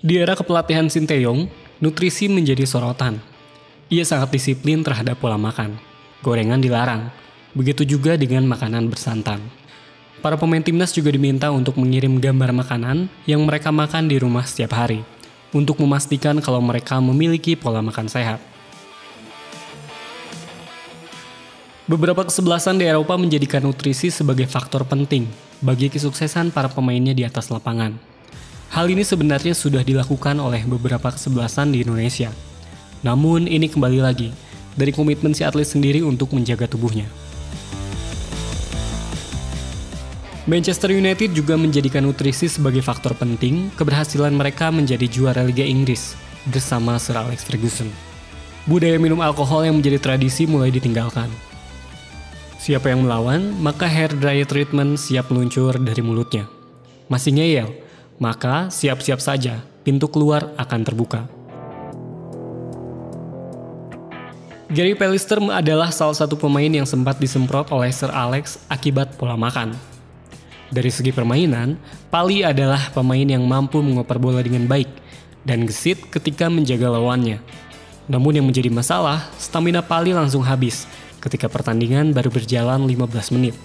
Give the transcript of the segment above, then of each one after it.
Di era kepelatihan Sinteyong, nutrisi menjadi sorotan. Ia sangat disiplin terhadap pola makan. Gorengan dilarang, begitu juga dengan makanan bersantan. Para pemain timnas juga diminta untuk mengirim gambar makanan yang mereka makan di rumah setiap hari, untuk memastikan kalau mereka memiliki pola makan sehat. Beberapa kesebelasan di Eropa menjadikan nutrisi sebagai faktor penting bagi kesuksesan para pemainnya di atas lapangan. Hal ini sebenarnya sudah dilakukan oleh beberapa kesebelasan di Indonesia. Namun ini kembali lagi dari komitmen si atlet sendiri untuk menjaga tubuhnya. Manchester United juga menjadikan nutrisi sebagai faktor penting keberhasilan mereka menjadi juara Liga Inggris bersama Sir Alex Ferguson. Budaya minum alkohol yang menjadi tradisi mulai ditinggalkan. Siapa yang melawan, maka hair dryer treatment siap meluncur dari mulutnya. Masih ngeyel, maka siap-siap saja, pintu keluar akan terbuka. Gary Pallister adalah salah satu pemain yang sempat disemprot oleh Sir Alex akibat pola makan. Dari segi permainan, Pali adalah pemain yang mampu mengoper bola dengan baik dan gesit ketika menjaga lawannya. Namun yang menjadi masalah, stamina Pali langsung habis ketika pertandingan baru berjalan 15 menit.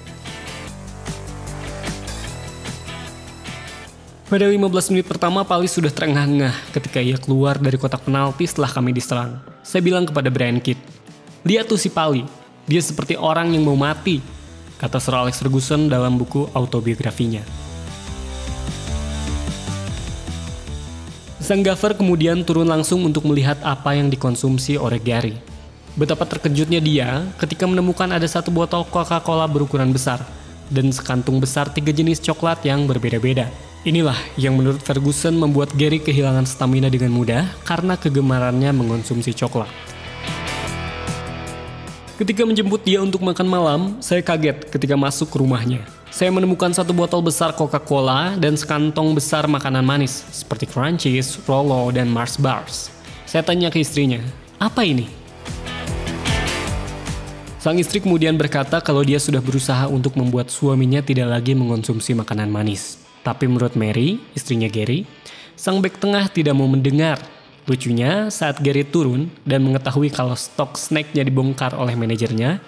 Pada 15 menit pertama, Pali sudah terengah-engah ketika ia keluar dari kotak penalti setelah kami diserang. Saya bilang kepada Brian Kidd, "Lihat tuh si Pali, dia seperti orang yang mau mati," kata Sir Alex Ferguson dalam buku autobiografinya. Sang gaffer kemudian turun langsung untuk melihat apa yang dikonsumsi oleh Gary. Betapa terkejutnya dia ketika menemukan ada satu botol Coca-Cola berukuran besar dan sekantung besar 3 jenis coklat yang berbeda-beda. Inilah yang menurut Ferguson membuat Gary kehilangan stamina dengan mudah karena kegemarannya mengonsumsi coklat. Ketika menjemput dia untuk makan malam, saya kaget ketika masuk ke rumahnya. Saya menemukan satu botol besar Coca-Cola dan sekantong besar makanan manis seperti Crunchies, Rolo, dan Mars Bars. Saya tanya ke istrinya, "Apa ini?" Sang istri kemudian berkata kalau dia sudah berusaha untuk membuat suaminya tidak lagi mengonsumsi makanan manis. Tapi menurut Mary, istrinya Gary, sang bek tengah tidak mau mendengar. Lucunya, saat Gary turun dan mengetahui kalau stok snacknya dibongkar oleh manajernya,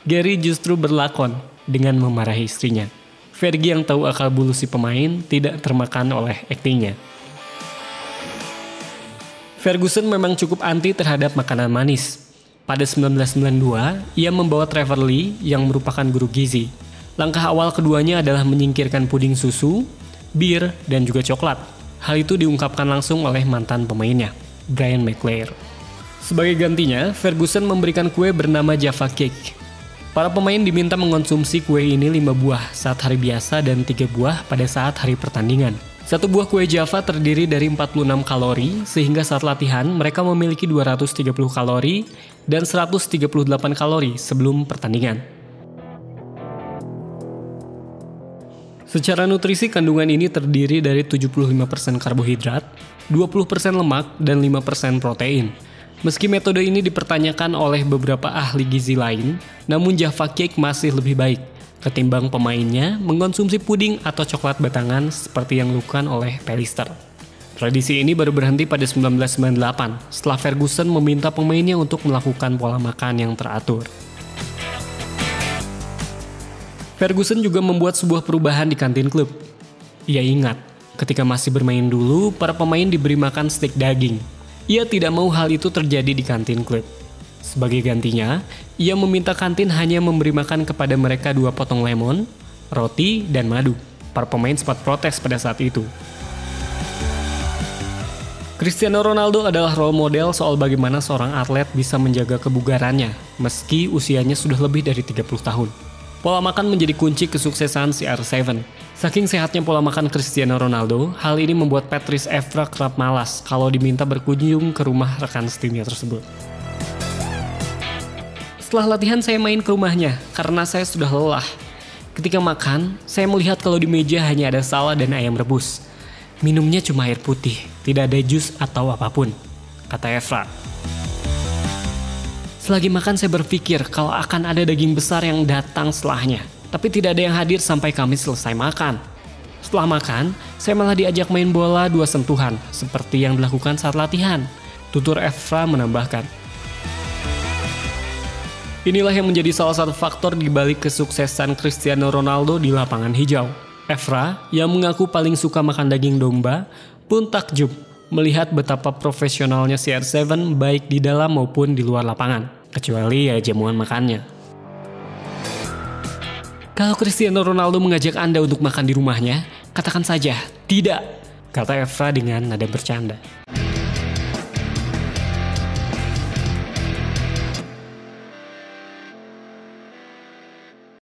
Gary justru berlakon dengan memarahi istrinya. Fergie yang tahu akal bulu si pemain tidak termakan oleh aktingnya. Ferguson memang cukup anti terhadap makanan manis. Pada 1992, ia membawa Trevor Lee yang merupakan guru gizi. Langkah awal keduanya adalah menyingkirkan puding susu, bir, dan juga coklat. Hal itu diungkapkan langsung oleh mantan pemainnya, Brian McClare. Sebagai gantinya, Ferguson memberikan kue bernama Java Cake. Para pemain diminta mengonsumsi kue ini 5 buah saat hari biasa dan 3 buah pada saat hari pertandingan. Satu buah kue Java terdiri dari 46 kalori, sehingga saat latihan mereka memiliki 230 kalori dan 138 kalori sebelum pertandingan. Secara nutrisi, kandungan ini terdiri dari 75% karbohidrat, 20% lemak, dan 5% protein. Meski metode ini dipertanyakan oleh beberapa ahli gizi lain, namun Java Cake masih lebih baik ketimbang pemainnya mengonsumsi puding atau coklat batangan seperti yang dilakukan oleh Pallister. Tradisi ini baru berhenti pada 1998 setelah Ferguson meminta pemainnya untuk melakukan pola makan yang teratur. Ferguson juga membuat sebuah perubahan di kantin klub. Ia ingat, ketika masih bermain dulu, para pemain diberi makan steak daging. Ia tidak mau hal itu terjadi di kantin klub. Sebagai gantinya, ia meminta kantin hanya memberi makan kepada mereka 2 potong lemon, roti, dan madu. Para pemain sempat protes pada saat itu. Cristiano Ronaldo adalah role model soal bagaimana seorang atlet bisa menjaga kebugarannya meski usianya sudah lebih dari 30 tahun. Pola makan menjadi kunci kesuksesan CR7. Saking sehatnya pola makan Cristiano Ronaldo, hal ini membuat Patrice Evra kerap malas kalau diminta berkunjung ke rumah rekan setimnya tersebut. Setelah latihan saya main ke rumahnya karena saya sudah lelah. Ketika makan, saya melihat kalau di meja hanya ada salad dan ayam rebus. Minumnya cuma air putih, tidak ada jus atau apapun, kata Evra. Selagi makan saya berpikir kalau akan ada daging besar yang datang setelahnya, tapi tidak ada yang hadir sampai kami selesai makan. Setelah makan, saya malah diajak main bola 2 sentuhan, seperti yang dilakukan saat latihan. Tutur Evra menambahkan. Inilah yang menjadi salah satu faktor di balik kesuksesan Cristiano Ronaldo di lapangan hijau. Evra, yang mengaku paling suka makan daging domba, pun takjub melihat betapa profesionalnya CR7 baik di dalam maupun di luar lapangan, kecuali ya jamuan makannya. Kalau Cristiano Ronaldo mengajak Anda untuk makan di rumahnya, katakan saja tidak, kata Evra dengan nada bercanda.